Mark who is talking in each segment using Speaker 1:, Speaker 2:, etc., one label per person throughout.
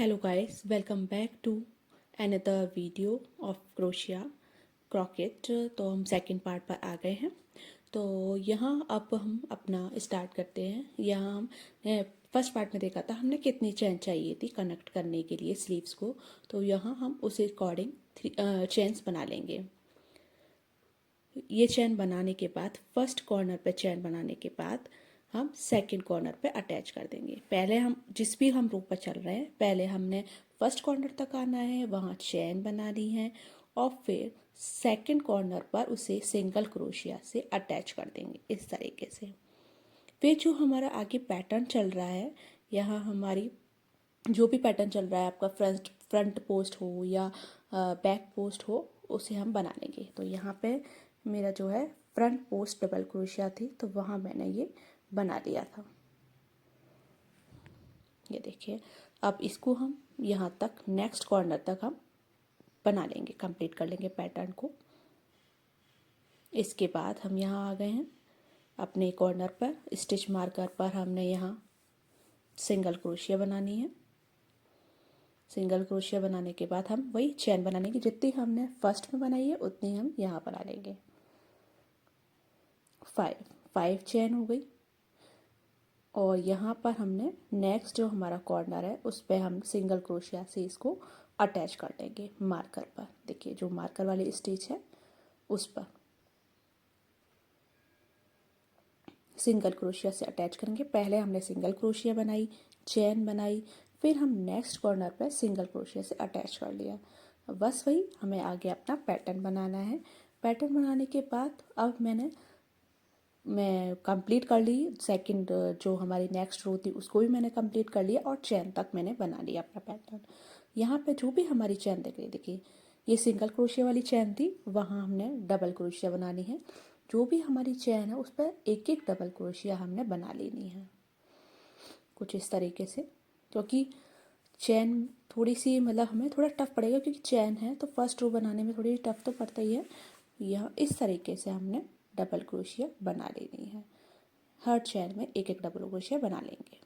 Speaker 1: Hello guys, welcome back to another video of crochet croquet. तो हम second part पर आ गए हैं। तो यहाँ अब हम अपना स्टार्ट करते हैं। यहाँ हम फर्स्ट पार्ट में देखा था हमने कितनी चेन चाहिए थी कनेक्ट करने के लिए स्लीव्स को। तो यहाँ हम उस अकॉर्डिंग चेन्स बना लेंगे। ये चेन बनाने के बाद फर्स्ट कॉर्नर पे चेन बनाने के बाद हम सेकंड कॉर्नर पे अटैच कर देंगे। पहले हम जिस भी हम रो पर चल रहे हैं पहले हमने फर्स्ट कॉर्नर तक आना है, वहाँ चेन बनानी है और फिर सेकंड कॉर्नर पर उसे सिंगल क्रोशिया से अटैच कर देंगे इस तरीके से। फिर जो हमारा आगे पैटर्न चल रहा है, यहाँ हमारी जो भी पैटर्न चल रहा है आपका फ्रंट पोस्ट हो या बैक पोस्ट हो उसे हम बना लेंगे। तो यहाँ पे मेरा जो है फ्रंट पोस्ट डबल क्रोशिया थी तो वहाँ मैंने ये बना लिया था। ये देखिए, अब इसको हम यहाँ तक नेक्स्ट कॉर्नर तक हम बना लेंगे, कंप्लीट कर लेंगे पैटर्न को। इसके बाद हम यहाँ आ गए हैं अपने कॉर्नर पर। स्टिच मार्कर पर हमने यहाँ सिंगल क्रोशिया बनानी है। सिंगल क्रोशिया बनाने के बाद हम वही चेन बनाने की जितनी हमने फर्स्ट में बनाई है उतनी हम यहाँ बना लेंगे। 5 चेन हो गई और यहाँ पर हमने नेक्स्ट जो हमारा कॉर्नर है उस पर हम सिंगल क्रोशिया से इसको अटैच कर देंगे मार्कर पर। देखिए जो मार्कर वाली स्टिच है उस पर सिंगल क्रोशिया से अटैच करेंगे। पहले हमने सिंगल क्रोशिया बनाई, चेन बनाई, फिर हम नेक्स्ट कॉर्नर पर सिंगल क्रोशिया से अटैच कर लिया। बस वही हमें आगे अपना पैटर्न बनाना है। पैटर्न बनाने के बाद अब मैं कंप्लीट कर ली। सेकंड जो हमारी नेक्स्ट रो थी उसको भी मैंने कंप्लीट कर लिया और चेन तक मैंने बना लिया अपना पैटर्न। यहाँ पे जो भी हमारी चेन दिख रही है, देखिए ये सिंगल क्रोशिया वाली चेन थी, वहाँ हमने डबल क्रोशिया बनानी है। जो भी हमारी चेन है उस पर एक एक डबल क्रोशिया हमने बना लेनी है कुछ इस तरीके से। क्योंकि चेन थोड़ी सी मतलब हमें थोड़ा टफ पड़ेगा क्योंकि चेन है तो फर्स्ट रो बनाने में थोड़ी टफ तो पड़ता ही है। यह इस तरीके से हमने डबल क्रोशिया बना लेनी है। हर चेन में एक एक डबल क्रोशिया बना लेंगे।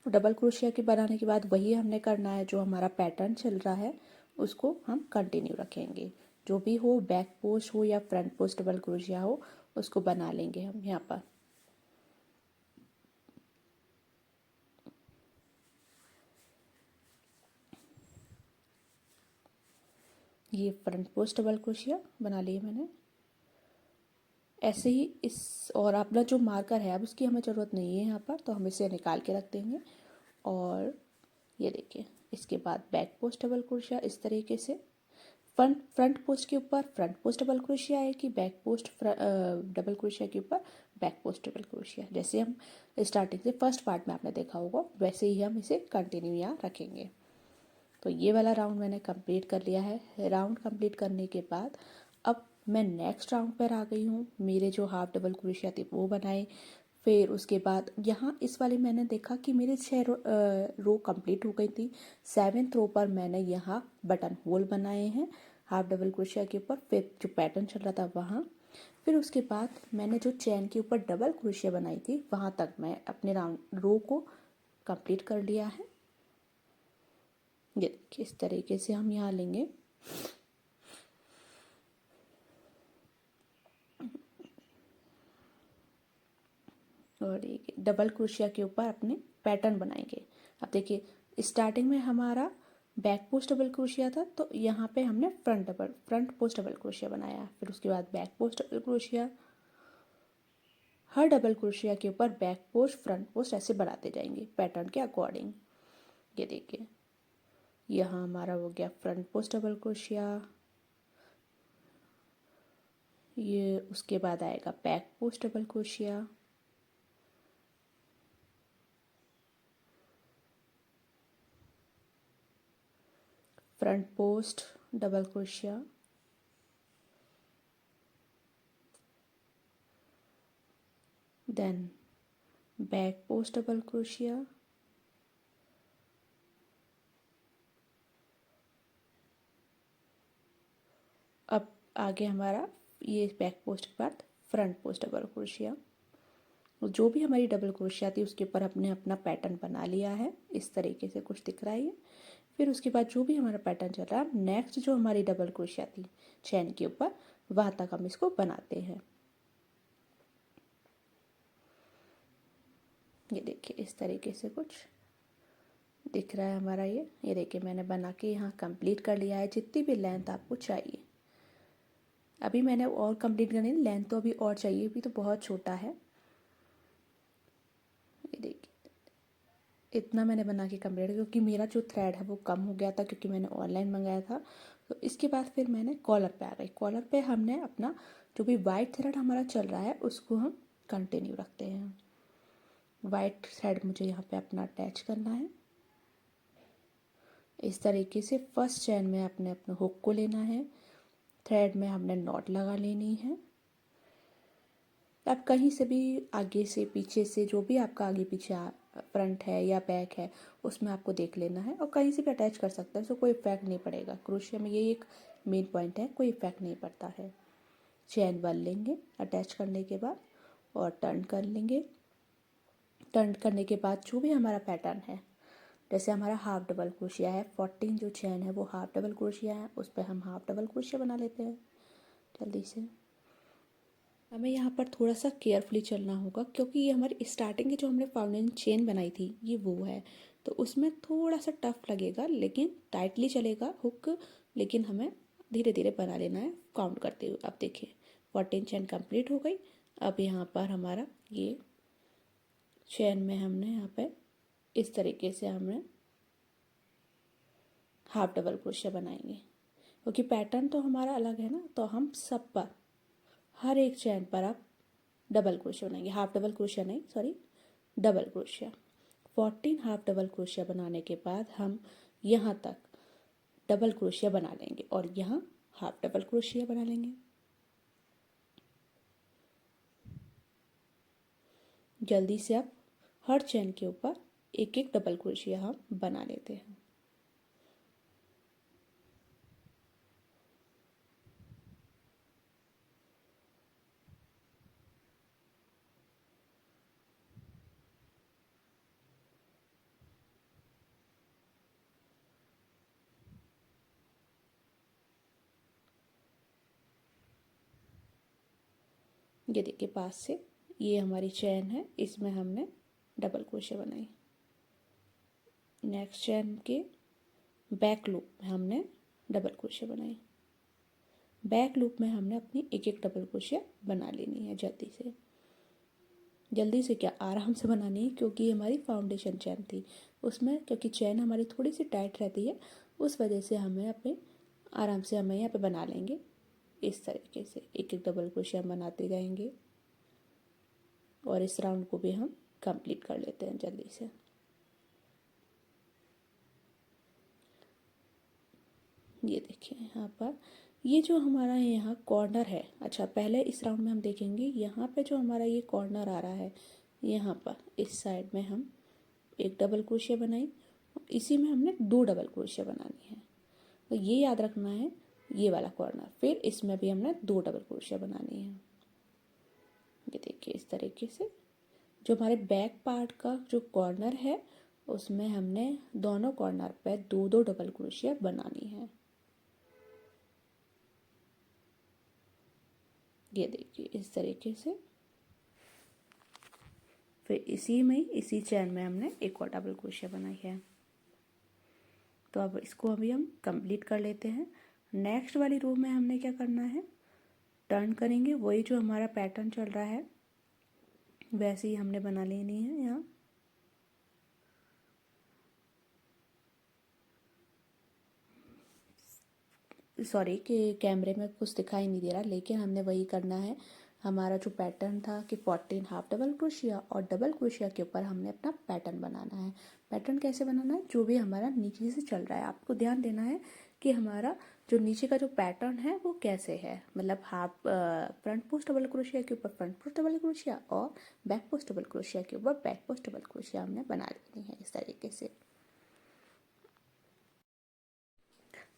Speaker 1: डबल क्रोशिया के बनाने के बाद वही हमने करना है, जो हमारा पैटर्न चल रहा है उसको हम कंटिन्यू रखेंगे। जो भी हो, बैक पोस्ट हो या फ्रंट पोस्ट डबल क्रोशिया हो, उसको बना लेंगे हम यहाँ पर। ये फ्रंट पोस्ट डबल क्रोशिया बना लिए मैंने। ऐसे ही इस और अपना जो मार्कर है अब उसकी हमें ज़रूरत नहीं है यहाँ पर, तो हम इसे निकाल के रख देंगे। और ये देखिए, इसके बाद बैक पोस्ट डबल क्रोशिया इस तरीके से। फ्रंट पोस्ट के ऊपर फ्रंट पोस्ट डबल क्रोशिया आएगी, बैक पोस्ट डबल क्रोशिया के ऊपर बैक पोस्ट डबल क्रोशिया। जैसे हम स्टार्टिंग से फर्स्ट पार्ट में आपने देखा होगा वैसे ही हम इसे कंटिन्यू यहाँ रखेंगे। तो ये वाला राउंड मैंने कंप्लीट कर लिया है। राउंड कंप्लीट करने के बाद अब मैं नेक्स्ट राउंड पर आ गई हूँ। मेरे जो हाफ डबल क्रोशिया थे वो बनाए। फिर उसके बाद यहाँ इस वाले मैंने देखा कि मेरे 6 रो कंप्लीट हो गई थी। 7th रो पर मैंने यहाँ बटन होल बनाए हैं हाफ डबल क्रोशिया के ऊपर। फिर जो पैटर्न चल रहा था वहाँ, फिर उसके बाद मैंने जो चेन के ऊपर डबल क्रोशिया बनाई थी वहाँ तक मैं अपने राउंड रो को कंप्लीट कर लिया है। ये देखिए इस तरीके से हम यहाँ लेंगे। और एक डबल क्रोशिया के ऊपर अपने पैटर्न बनाएंगे। अब देखिए स्टार्टिंग में हमारा बैक पोस्ट डबल क्रोशिया था तो यहाँ पे हमने फ्रंट पोस्ट डबल क्रोशिया बनाया। फिर उसके बाद बैक पोस्ट डबल क्रोशिया, हर डबल क्रोशिया के ऊपर बैक पोस्ट फ्रंट पोस्ट ऐसे बढ़ाते जाएंगे पैटर्न के अकॉर्डिंग। ये देखिए यहाँ हमारा हो गया फ्रंट पोस्ट डबल क्रोशिया। ये उसके बाद आएगा back post double crochet, front post double crochet, then back post double crochet, अब आगे हमारा ये बैक पोस्ट के बाद फ्रंट पोस्ट डबल क्रोशिया। जो भी हमारी डबल क्रोशिया थी उसके ऊपर हमने अपना पैटर्न बना लिया है, इस तरीके से कुछ दिख रहा है ये। फिर उसके बाद जो भी हमारा पैटर्न चल रहा है, नेक्स्ट जो हमारी डबल क्रोशिया थी चैन के ऊपर, वहाँ तक हम इसको बनाते हैं। ये देखिए इस तरीके से कुछ दिख रहा है हमारा ये देखिए मैंने बना के यहाँ कंप्लीट कर लिया है जितनी भी लेंथ आपको चाहिए। अभी मैंने और कंप्लीट करनी है, लेंथ तो अभी और चाहिए, अभी तो बहुत छोटा है। ये देखिए इतना मैंने बना के कंप्लीट, क्योंकि मेरा जो थ्रेड है वो कम हो गया था क्योंकि मैंने ऑनलाइन मंगाया था। तो इसके बाद फिर मैंने कॉलर पे आ गई। कॉलर पे हमने अपना जो भी वाइट थ्रेड हमारा चल रहा है उसको हम कंटिन्यू रखते हैं। वाइट थ्रेड मुझे यहाँ पे अपना अटैच करना है। इस तरीके से फर्स्ट चैन में आपने अपने हुक को लेना है, थ्रेड में हमने नॉट लगा लेनी है। आप कहीं से भी आगे से पीछे से जो भी आपका आगे पीछे फ्रंट है या बैक है उसमें आपको देख लेना है, और कहीं से भी अटैच कर सकते हैं, उसको कोई इफेक्ट नहीं पड़ेगा। क्रोशिया में ये एक मेन पॉइंट है, कोई इफेक्ट नहीं पड़ता है। चैन बन लेंगे अटैच करने के बाद और टर्न कर लेंगे। टर्न करने के बाद जो भी हमारा पैटर्न है, जैसे हमारा हाफ डबल क्रोशिया है, 14 जो चैन है वो हाफ डबल क्रोशिया है, उस पर हम हाफ डबल क्रोशिया बना लेते हैं जल्दी से। हमें यहाँ पर थोड़ा सा केयरफुली चलना होगा क्योंकि ये हमारी स्टार्टिंग की जो हमने फाउंडेशन चेन बनाई थी ये वो है, तो उसमें थोड़ा सा टफ लगेगा, लेकिन टाइटली चलेगा हुक, लेकिन हमें धीरे धीरे बना लेना है काउंट करते हुए। अब देखिए 14 चैन कंप्लीट हो गई। अब यहाँ पर हमारा ये चैन में हमने यहाँ पे इस तरीके से हमने हाफ डबल क्रोशिया बनाएंगे, क्योंकि पैटर्न तो हमारा अलग है ना, तो हम सब पर हर एक चैन पर आप डबल क्रोशिया बनाएंगे। हाफ डबल क्रोशिया नहीं, sorry, double crochet. 14 half double crochet बनाने के बाद हम यहाँ तक डबल क्रोशिया बना लेंगे और यहाँ हाफ डबल क्रोशिया बना लेंगे। जल्दी से आप हर चैन के ऊपर एक एक डबल क्रोशिया हम बना लेते हैं। ये देखिए पास से ये हमारी चैन है, इसमें हमने डबल क्रोशिया बनाई। नेक्स्ट चैन के बैक लूप में हमने डबल क्रोशिया बनाई। बैक लूप में हमने अपनी एक एक डबल क्रोशिया बना लेनी है जल्दी से। जल्दी से क्या, आराम से बनानी है, क्योंकि हमारी फाउंडेशन चैन थी उसमें, क्योंकि चैन हमारी थोड़ी सी टाइट रहती है, उस वजह से हमें अपने आराम से हमें यहाँ पे बना लेंगे। इस तरीके से एक एक डबल क्रोशिया बनाते जाएंगे और इस राउंड को भी हम कंप्लीट कर लेते हैं जल्दी से। ये देखिए यहाँ पर ये जो हमारा यहाँ कॉर्नर है, अच्छा पहले इस राउंड में हम देखेंगे यहाँ पे जो हमारा ये कॉर्नर आ रहा है, यहाँ पर इस साइड में हम एक डबल क्रोशिया बनाई, इसी में हमने दो डबल क्रोशिया बनानी है। तो ये याद रखना है, ये वाला कॉर्नर, फिर इसमें भी हमने दो डबल क्रोशिया बनानी है। ये देखिए इस तरीके से जो हमारे बैक पार्ट का जो कॉर्नर है उसमें हमने दोनों कॉर्नर पे दो दो डबल क्रोशिया बनानी है। ये देखिए इस तरीके से, फिर इसी में इसी चैन में हमने एक और डबल क्रोशिया बनाई है। तो अब इसको अभी हम कंप्लीट कर लेते हैं। नेक्स्ट वाली रो में हमने क्या करना है, टर्न करेंगे, वही जो हमारा पैटर्न चल रहा है वैसे ही हमने बना लेनी है। यहाँ सॉरी कि कैमरे में कुछ दिखाई नहीं दे रहा, लेकिन हमने वही करना है। हमारा जो पैटर्न था कि 14 हाफ डबल क्रोशिया और डबल क्रोशिया के ऊपर हमने अपना पैटर्न बनाना है। पैटर्न कैसे बनाना है, जो भी हमारा नीचे से चल रहा है आपको ध्यान देना है कि हमारा जो नीचे का जो पैटर्न है वो कैसे है, मतलब half front post double crochet के ऊपर फ्रंट पोस्ट डबल क्रोशिया और बैक पोस्ट डबल क्रोशिया के ऊपर बैक पोस्ट डबल क्रोशिया हमने बना लेनी है इस तरीके से।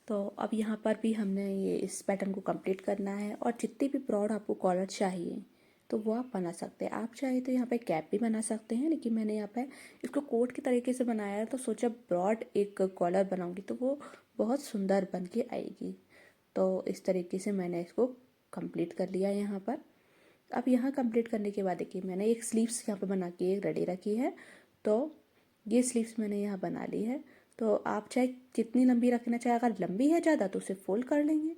Speaker 1: तो अब यहाँ पर भी हमने ये इस पैटर्न को कंप्लीट करना है। और जितने भी ब्रॉड आपको कॉलर चाहिए तो वो आप बना सकते हैं। आप चाहे तो यहाँ पे कैप भी बना सकते हैं, लेकिन मैंने यहाँ पे इसको कोट के तरीके से बनाया है, तो सोचा ब्रॉड एक कॉलर बनाऊंगी तो वो बहुत सुंदर बन के आएगी। तो इस तरीके से मैंने इसको कंप्लीट कर लिया यहाँ पर। अब यहाँ कंप्लीट करने के बाद देखिए मैंने एक स्लीव्स यहाँ पे बना के रेडी रखी है। तो ये स्लीव्स मैंने यहाँ बना ली है। तो आप चाहे जितनी लंबी रखना चाहे, अगर लंबी है ज़्यादा तो उसे फोल्ड कर लेंगे,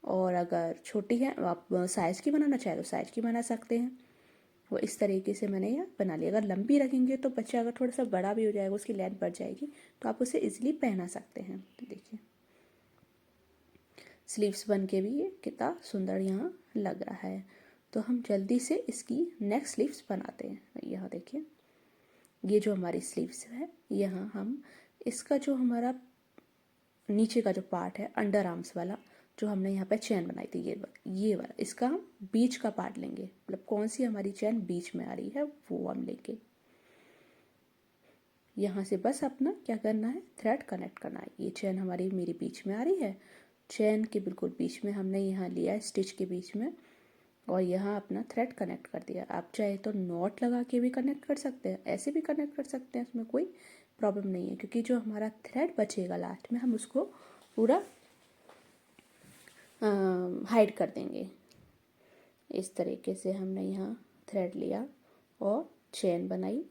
Speaker 1: और अगर छोटी है आप साइज़ की बनाना चाहे तो साइज़ की बना सकते हैं। वो इस तरीके से मैंने यह बना लिया। अगर लंबी रखेंगे तो बच्चा अगर थोड़ा सा बड़ा भी हो जाएगा, उसकी लेंथ बढ़ जाएगी, तो आप उसे इजीली पहना सकते हैं। तो देखिए स्लीव्स बन के भी ये कितना सुंदर यहाँ लग रहा है। तो हम जल्दी से इसकी नेक्स्ट स्लीव्स बनाते हैं। यहाँ देखिए ये जो हमारी स्लीव्स है, यहाँ हम इसका जो हमारा नीचे का जो पार्ट है अंडर आर्म्स वाला, जो हमने यहाँ पे चैन बनाई थी ये वाला, इसका हम बीच का पार्ट लेंगे। मतलब कौन सी हमारी चैन बीच में आ रही है वो हम लेंगे। यहाँ से बस अपना क्या करना है, थ्रेड कनेक्ट करना है। ये चैन हमारी मेरी बीच में आ रही है, चैन के बिल्कुल बीच में हमने यहाँ लिया है, स्टिच के बीच में, और यहाँ अपना थ्रेड कनेक्ट कर दिया। आप चाहे तो नॉट लगा के भी कनेक्ट कर सकते हैं, ऐसे भी कनेक्ट कर सकते हैं, उसमें कोई प्रॉब्लम नहीं है, क्योंकि जो हमारा थ्रेड बचेगा लास्ट में हम उसको पूरा हाइड कर देंगे। इस तरीके से हमने यहाँ थ्रेड लिया और चेन बनाई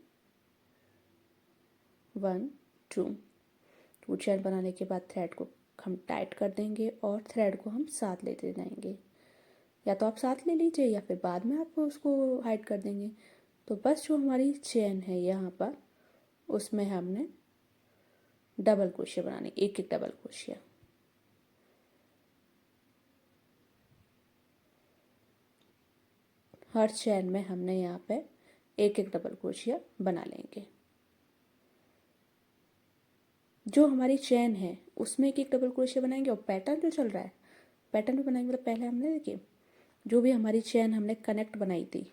Speaker 1: 1 2 चेन बनाने के बाद थ्रेड को हम टाइट कर देंगे और थ्रेड को हम साथ लेते जाएंगे। या तो आप साथ ले लीजिए या फिर बाद में आप उसको हाइड कर देंगे। तो बस जो हमारी चेन है यहाँ पर, उसमें हमने डबल क्रोशिया बनाने, एक एक डबल क्रोशिया। हर चेन में हमने यहाँ पे एक एक डबल क्रोशिया बना लेंगे। जो हमारी चेन है उसमें एक एक डबल क्रोशिया बनाएंगे, और पैटर्न जो चल रहा है पैटर्न भी बनाएंगे। मतलब पहले हमने देखिए जो भी हमारी चेन हमने कनेक्ट बनाई थी,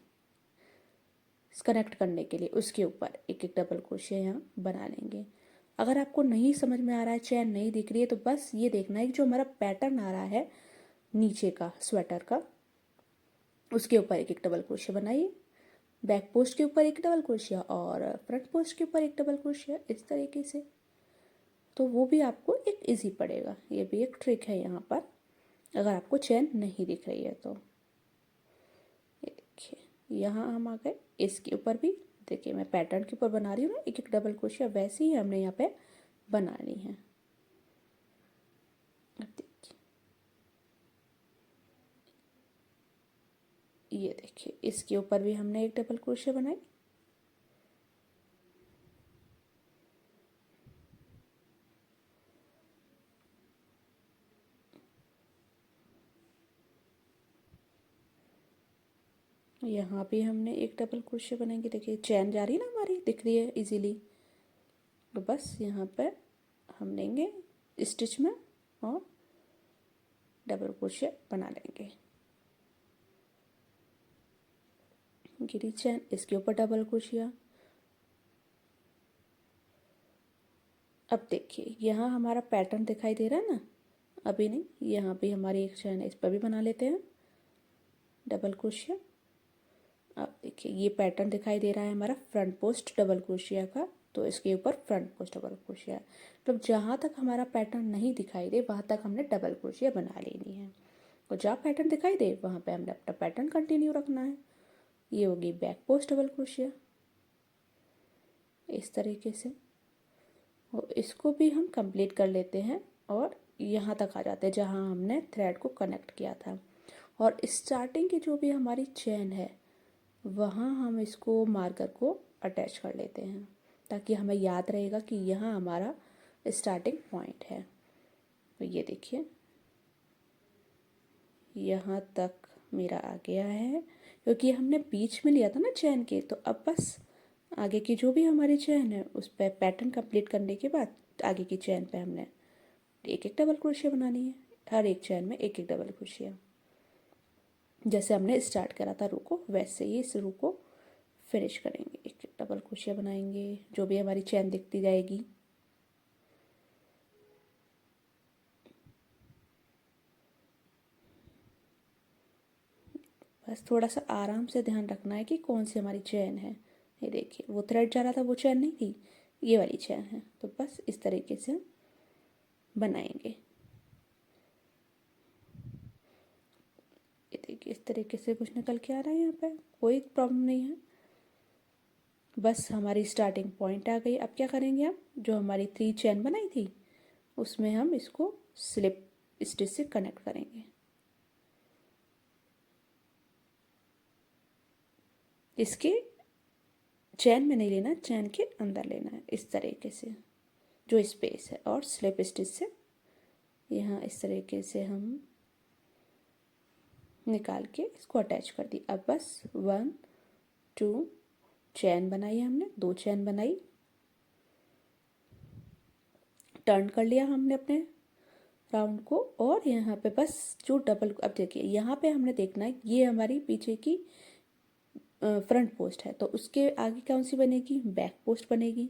Speaker 1: कनेक्ट करने के लिए उसके ऊपर एक एक डबल क्रोशिया यहाँ बना लेंगे। अगर आपको नहीं समझ में आ रहा है, चेन नहीं दिख रही है, तो बस ये देखना है कि जो हमारा पैटर्न आ रहा है नीचे का स्वेटर का, उसके ऊपर एक एक डबल क्रोशिया बनाइए। बैक पोस्ट के ऊपर एक डबल क्रोशिया और फ्रंट पोस्ट के ऊपर एक डबल क्रोशिया, इस तरीके से। तो वो भी आपको एक इजी पड़ेगा। ये भी एक ट्रिक है यहाँ पर, अगर आपको चेन नहीं दिख रही है तो। ये देखिए यहाँ हम आ गए, इसके ऊपर भी देखिए मैं पैटर्न के ऊपर बना रही हूँ ना एक एक डबल क्रोशिया, वैसे ही हमने यहाँ पे बनानी है। अब देखिए ये देखिए इसके ऊपर भी हमने एक डबल क्रोशिया बनाई। यहाँ भी हमने एक डबल क्रोशिया बनाएंगे। देखिए चैन जा रही है ना हमारी, दिख रही है इजीली। तो बस यहाँ पे हम लेंगे स्टिच में और डबल क्रोशिया बना लेंगे। गिरी चैन, इसके ऊपर डबल क्रोशिया। अब देखिए यहाँ हमारा पैटर्न दिखाई दे रहा है ना, अभी नहीं, यहाँ पे हमारी एक चैन है, इस पर भी बना लेते हैं डबल क्रोशिया। अब देखिए ये पैटर्न दिखाई दे रहा है हमारा फ्रंट पोस्ट डबल क्रोशिया का, तो इसके ऊपर फ्रंट पोस्ट डबल क्रोशिया। मतलब जहाँ तक हमारा पैटर्न नहीं दिखाई दे वहाँ तक हमने डबल क्रोशिया बना लेनी है, और जहाँ पैटर्न दिखाई दे वहाँ पे हमने अपना पैटर्न कंटिन्यू रखना है। ये होगी बैक पोस्ट डबल क्रोशिया, इस तरीके से। और इसको भी हम कंप्लीट कर लेते हैं और यहाँ तक आ जाते हैं जहाँ हमने थ्रेड को कनेक्ट किया था। और स्टार्टिंग की जो भी हमारी चेन है वहाँ हम इसको मार्कर को अटैच कर लेते हैं, ताकि हमें याद रहेगा कि यहाँ हमारा स्टार्टिंग पॉइंट है। तो ये देखिए यहाँ तक मेरा आ गया है, क्योंकि हमने बीच में लिया था ना चैन के। तो अब बस आगे की जो भी हमारी चैन है उस पर पैटर्न कंप्लीट करने के बाद आगे की चैन पे हमने एक एक डबल क्रोशिया बनानी है। हर एक चैन में एक एक डबल क्रोशिया, जैसे हमने स्टार्ट करा था रो को, वैसे ही इस रो को फिनिश करेंगे। एक एक डबल क्रोशिया बनाएंगे, जो भी हमारी चैन दिखती जाएगी। बस थोड़ा सा आराम से ध्यान रखना है कि कौन सी हमारी चेन है। ये देखिए वो थ्रेड जा रहा था, वो चेन नहीं थी, ये वाली चेन है। तो बस इस तरीके से हम बनाएंगे। ये देखिए इस तरीके से कुछ निकल के आ रहा है, यहाँ पे कोई प्रॉब्लम नहीं है। बस हमारी स्टार्टिंग पॉइंट आ गई। अब क्या करेंगे हम, जो हमारी 3 चेन बनाई थी उसमें हम इसको स्लिप स्टिच से कनेक्ट करेंगे। इसके चैन में नहीं लेना, चैन के अंदर लेना है इस तरीके से, जो स्पेस है, और स्लिप स्टिच से यहाँ इस तरीके से हम निकाल के इसको अटैच कर दी। अब बस 1 2 चैन बनाई हमने, 2 चैन बनाई, टर्न कर लिया हमने अपने राउंड को, और यहाँ पे बस जो डबल, अब देखिए यहाँ पे हमने देखना है ये हमारी पीछे की फ्रंट पोस्ट है, तो उसके आगे कौन सी बनेगी, बैक पोस्ट बनेगी,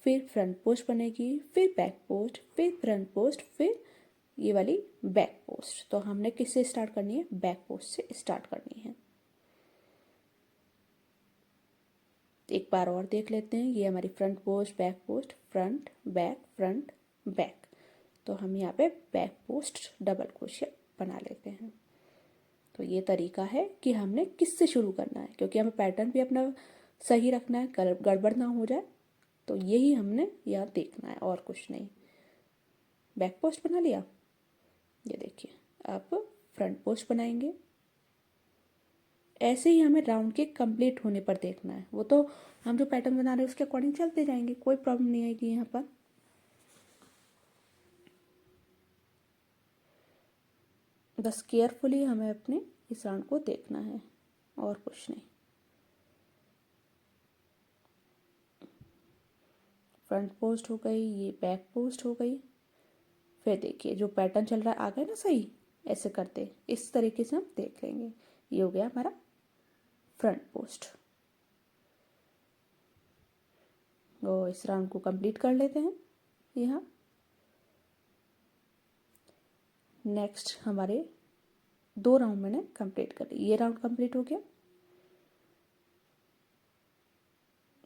Speaker 1: फिर फ्रंट पोस्ट बनेगी, फिर बैक पोस्ट, फिर फ्रंट पोस्ट, फिर ये वाली बैक पोस्ट। तो हमने किससे स्टार्ट करनी है, बैक पोस्ट से स्टार्ट करनी है। एक बार और देख लेते हैं, ये हमारी front post, back post, front back. तो हम यहाँ पे बैक पोस्ट डबल क्रोशिया बना लेते हैं। तो ये तरीका है कि हमने किससे शुरू करना है, क्योंकि हमें पैटर्न भी अपना सही रखना है, गड़बड़ ना हो जाए। तो यही हमने यहाँ देखना है और कुछ नहीं। बैक पोस्ट बना लिया, ये देखिए अब फ्रंट पोस्ट बनाएंगे। ऐसे ही हमें राउंड के कंप्लीट होने पर देखना है, वो तो हम जो पैटर्न बना रहे हैं उसके अकॉर्डिंग चलते जाएंगे, कोई प्रॉब्लम नहीं आएगी यहाँ पर। बस केयरफुली हमें अपने इस राउंड को देखना है और कुछ नहीं। फ्रंट पोस्ट हो गई, ये बैक पोस्ट हो गई। फिर देखिए जो पैटर्न चल रहा है आ गया ना सही, ऐसे करते इस तरीके से हम देख लेंगे। ये हो गया हमारा फ्रंट पोस्ट। और इस राउंड को कंप्लीट कर लेते हैं यहाँ। नेक्स्ट हमारे 2 राउंड मैंने कंप्लीट कर लिए, ये राउंड कंप्लीट हो गया।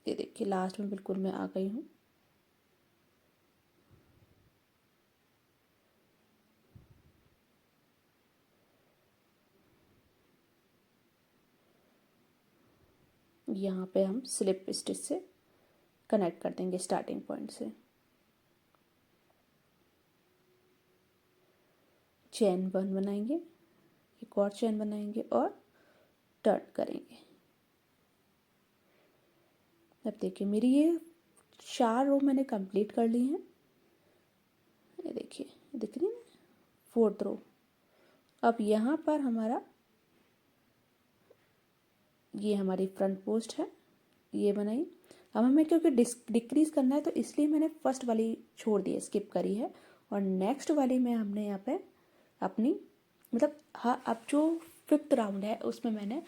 Speaker 1: ये देखिए लास्ट में बिल्कुल मैं आ गई हूँ। यहाँ पे हम स्लिप स्टिच से कनेक्ट कर देंगे स्टार्टिंग पॉइंट से। चेन 1 बनाएंगे, एक और चेन बनाएंगे और टर्न करेंगे। अब देखिए मेरी ये 4 रो मैंने कंप्लीट कर ली हैं। ये देखिए दिख रही है 4th रो। अब यहाँ पर हमारा ये हमारी फ्रंट पोस्ट है, ये बनाई। अब हमें क्योंकि डिक्रीज करना है तो इसलिए मैंने फर्स्ट वाली छोड़ दी है, स्किप करी है, और नेक्स्ट वाली में हमने यहाँ पे अपनी मतलब हाँ, अब जो 5th राउंड है उसमें मैंने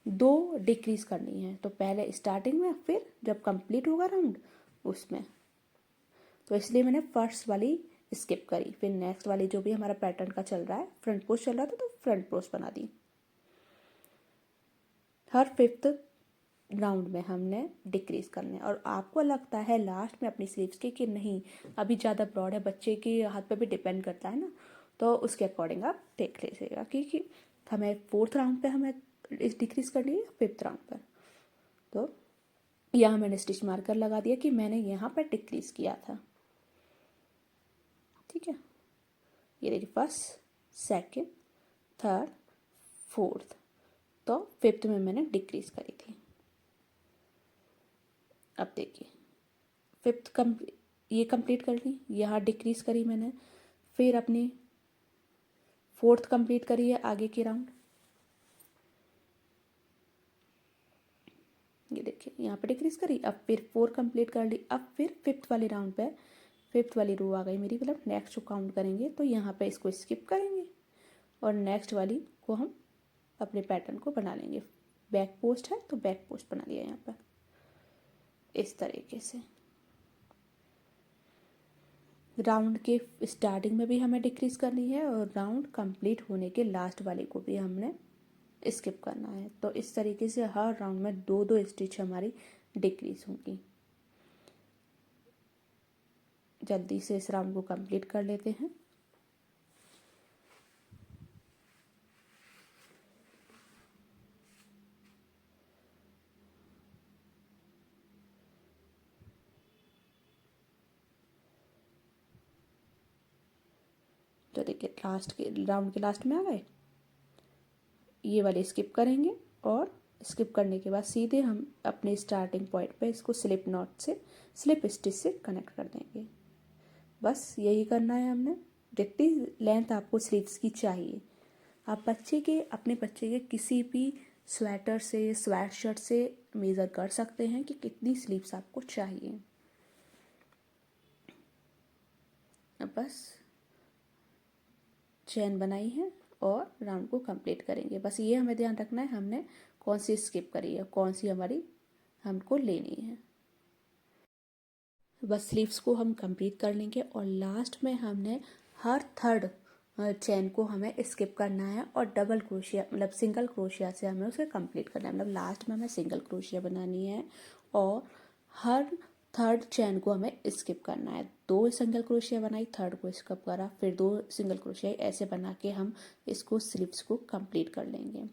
Speaker 1: 2 डिक्रीज करनी है। तो पहले स्टार्टिंग में, फिर जब कंप्लीट होगा राउंड उसमें। तो इसलिए मैंने फर्स्ट वाली स्किप करी, फिर नेक्स्ट वाली जो भी हमारा पैटर्न का चल रहा है, फ्रंट पोस्ट चल रहा था तो फ्रंट पोस्ट बना दी। हर 5th राउंड में हमने डिक्रीज करने, और आपको लगता है लास्ट में अपनी स्लीव्स के कि नहीं अभी ज़्यादा ब्रॉड है, बच्चे के हाथ पे भी डिपेंड करता है ना, तो उसके अकॉर्डिंग आप देख लीजिएगा कि हमें 4th राउंड पे हमें डिक्रीज करनी है, 5th राउंड पर। तो यहाँ मैंने स्टिच मार्कर लगा दिया कि मैंने यहाँ पर डिक्रीज किया था। ठीक है, ये देखिए 1st, 2nd, 3rd, 4th, तो 5th में मैंने डिक्रीज करी थी। अब देखिए 5th ये कंप्लीट कर ली, यहाँ डिक्रीज करी मैंने, फिर अपनी 4th कंप्लीट करी है आगे की राउंड। ये देखिए यहाँ पे डिक्रीज करी, अब फिर 4 कंप्लीट कर ली। अब फिर 5th वाली राउंड पे 5th वाली रो आ गई मेरी, मतलब नेक्स्ट जो काउंट करेंगे तो यहाँ पे इसको स्किप करेंगे और नेक्स्ट वाली को हम अपने पैटर्न को बना लेंगे। बैक पोस्ट है तो बैक पोस्ट बना लिया यहाँ पर इस तरीके से। राउंड के स्टार्टिंग में भी हमें डिक्रीज करनी है और राउंड कंप्लीट होने के लास्ट वाले को भी हमने स्किप करना है। तो इस तरीके से हर राउंड में 2-2 स्टिच हमारी डिक्रीज होंगी। जल्दी से इस राउंड को कंप्लीट कर लेते हैं। तो देखिए लास्ट के राउंड के लास्ट में आ गए। ये वाले स्किप करेंगे और स्किप करने के बाद सीधे हम अपने स्टार्टिंग पॉइंट पे इसको स्लिप नॉट से स्लिप स्टिच से कनेक्ट कर देंगे। बस यही करना है हमने। जितनी लेंथ आपको स्लीव्स की चाहिए आप अपने बच्चे के किसी भी स्वेटर से स्वेट शर्ट से मेज़र कर सकते हैं कि कितनी स्लीव्स आपको चाहिए। अब बस चेन बनाई है और राउंड को कंप्लीट करेंगे। बस ये हमें ध्यान रखना है हमने कौन सी स्किप करी है, कौन सी हमारी हमको लेनी है। बस स्लीव्स को हम कंप्लीट कर लेंगे और लास्ट में हमने हर थर्ड चेन को हमें स्किप करना है और डबल क्रोशिया मतलब सिंगल क्रोशिया से हमें उसे कंप्लीट करना है। मतलब लास्ट में हमें सिंगल क्रोशिया बनानी है और हर थर्ड चेन को हमें स्किप करना है। 2 सिंगल क्रोशिया बनाई, थर्ड को स्किप करा, फिर 2 सिंगल क्रोशिया, ऐसे बना के हम इसको स्लीव्स को कंप्लीट कर लेंगे।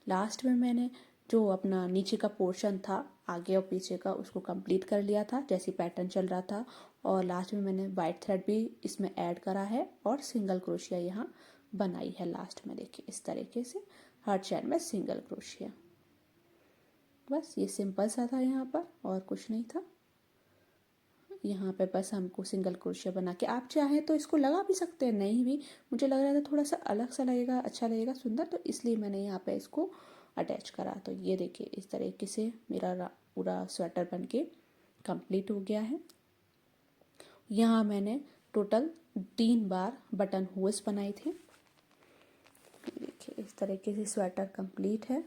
Speaker 1: लास्ट में मैंने जो अपना नीचे का पोर्शन था आगे और पीछे का उसको कंप्लीट कर लिया था जैसे पैटर्न चल रहा था। और लास्ट में मैंने वाइट थ्रेड भी इसमें ऐड करा है और सिंगल क्रोशिया यहाँ बनाई है लास्ट में। देखिए इस तरीके से हर चेन में सिंगल क्रोशिया। बस ये सिंपल सा था यहाँ पर और कुछ नहीं था। यहाँ पे बस हमको सिंगल क्रोशिया बना के आप चाहें तो इसको लगा भी सकते हैं, नहीं भी मुझे लग रहा था थोड़ा सा अलग सा लगेगा, अच्छा लगेगा, सुंदर, तो इसलिए मैंने यहाँ पे इसको अटैच करा। तो ये देखिए इस तरीके से मेरा पूरा स्वेटर बन के कंप्लीट हो गया है। यहाँ मैंने टोटल 3 बार बटन होल्स बनाए थे। देखिए इस तरीके से स्वेटर कंप्लीट है।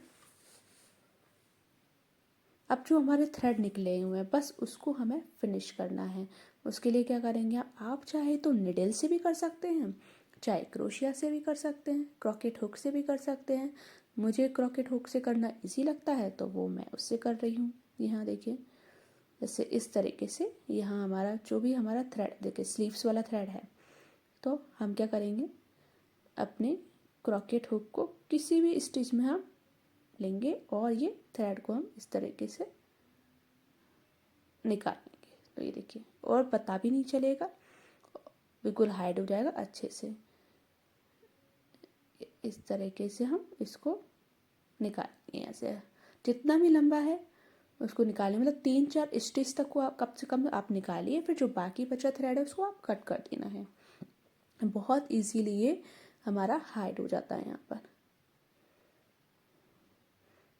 Speaker 1: अब जो हमारे थ्रेड निकले हुए हैं बस उसको हमें फिनिश करना है। उसके लिए क्या करेंगे, आप चाहे तो निडल से भी कर सकते हैं, चाहे क्रोशिया से भी कर सकते हैं, क्रॉकेट हुक से भी कर सकते हैं। मुझे क्रॉकेट हुक से करना इजी लगता है तो वो मैं उससे कर रही हूँ। यहाँ देखिए जैसे इस तरीके से यहाँ हमारा जो भी हमारा थ्रेड देखिए स्लीव्स वाला थ्रेड है, तो हम क्या करेंगे अपने क्रॉकेट हुक को किसी भी स्टिच में हम लेंगे और ये थ्रेड को हम इस तरीके से निकाल लेंगे। तो ये देखिए और पता भी नहीं चलेगा, बिल्कुल हाइड हो जाएगा अच्छे से। इस तरीके से हम इसको निकालेंगे। ऐसे जितना भी लंबा है उसको निकालिए, मतलब 3-4 स्टिच तक को आप कम से कम आप निकालिए। फिर जो बाकी बचा थ्रेड है उसको आप कट कर देना है। बहुत इजीली ये हमारा हाइड हो जाता है। यहाँ पर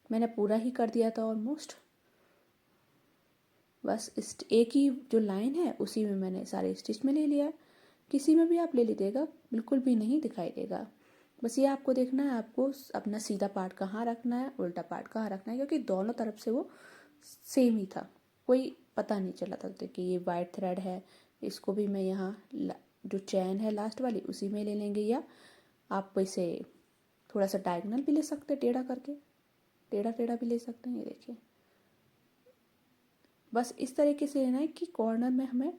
Speaker 1: मैंने पूरा ही कर दिया था ऑलमोस्ट। बस इस एक ही जो लाइन है उसी में मैंने सारे स्टिच में ले लिया है। किसी में भी आप ले लीजिएगा, बिल्कुल भी नहीं दिखाई देगा। बस ये आपको देखना है आपको अपना सीधा पार्ट कहाँ रखना है, उल्टा पार्ट कहाँ रखना है, क्योंकि दोनों तरफ से वो सेम ही था, कोई पता नहीं चला था। देखिए ये वाइट थ्रेड है, इसको भी मैं यहाँ जो चैन है लास्ट वाली उसी में ले लेंगे, या आप इसे थोड़ा सा डायगोनल भी ले सकते हैं, टेढ़ा करके टेढ़ा टेढ़ा भी ले सकते हैं। ये देखिए बस इस तरीके से लेना है कि कॉर्नर में हमें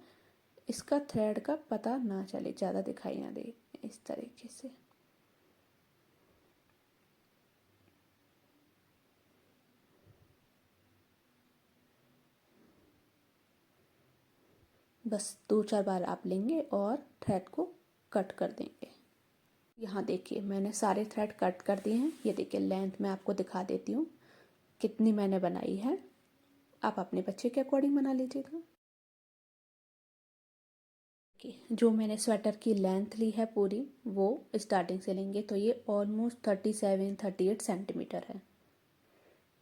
Speaker 1: इसका थ्रेड का पता ना चले, ज़्यादा दिखाई ना दे। इस तरीके से बस 2-4 बार आप लेंगे और थ्रेड को कट कर देंगे। यहाँ देखिए मैंने सारे थ्रेड कट कर दिए हैं। ये देखिए लेंथ मैं आपको दिखा देती हूँ कितनी मैंने बनाई है, आप अपने बच्चे के अकॉर्डिंग बना लीजिएगा। जो मैंने स्वेटर की लेंथ ली है पूरी वो स्टार्टिंग से लेंगे तो ये ऑलमोस्ट 37-38 सेंटीमीटर है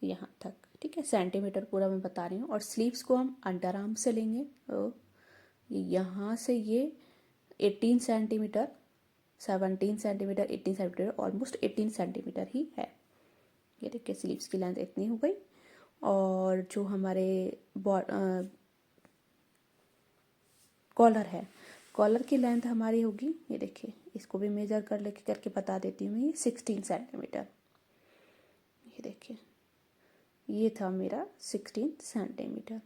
Speaker 1: यहाँ तक। ठीक है, सेंटीमीटर पूरा मैं बता रही हूँ। और स्लीव्स को हम अंडर आर्म से लेंगे तो यहाँ से ये 18 centimetre 17 centimetre 18 centimetre almost 18 centimetre ही है। ये देखिए स्लीव्स की लेंथ इतनी हो गई। और जो हमारे कॉलर है, कॉलर की लेंथ हमारी होगी, ये देखिए इसको भी मेजर कर लेके करके बता देती हूँ मैं, ये 16 सेंटीमीटर। देखिए ये था मेरा 16 सेंटीमीटर।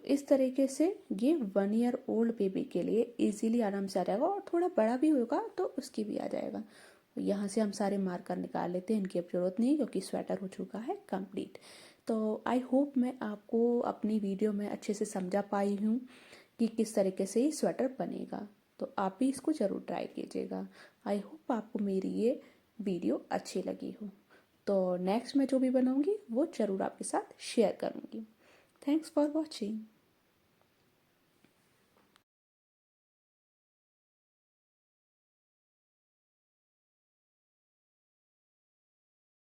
Speaker 1: इस तरीके से ये 1 ईयर ओल्ड बेबी के लिए इजीली आराम से आ जाएगा, और थोड़ा बड़ा भी होगा तो उसकी भी आ जाएगा। यहाँ से हम सारे मार्कर निकाल लेते हैं, इनकी अब जरूरत नहीं क्योंकि स्वेटर हो चुका है कंप्लीट। तो आई होप मैं आपको अपनी वीडियो में अच्छे से समझा पाई हूँ कि किस तरीके से ये स्वेटर बनेगा। तो आप भी इसको ज़रूर ट्राई कीजिएगा। आई होप आपको मेरी ये वीडियो अच्छी लगी हो। तो नेक्स्ट मैं जो भी बनाऊँगी वो ज़रूर आपके साथ शेयर करूँगी। Thanks for watching.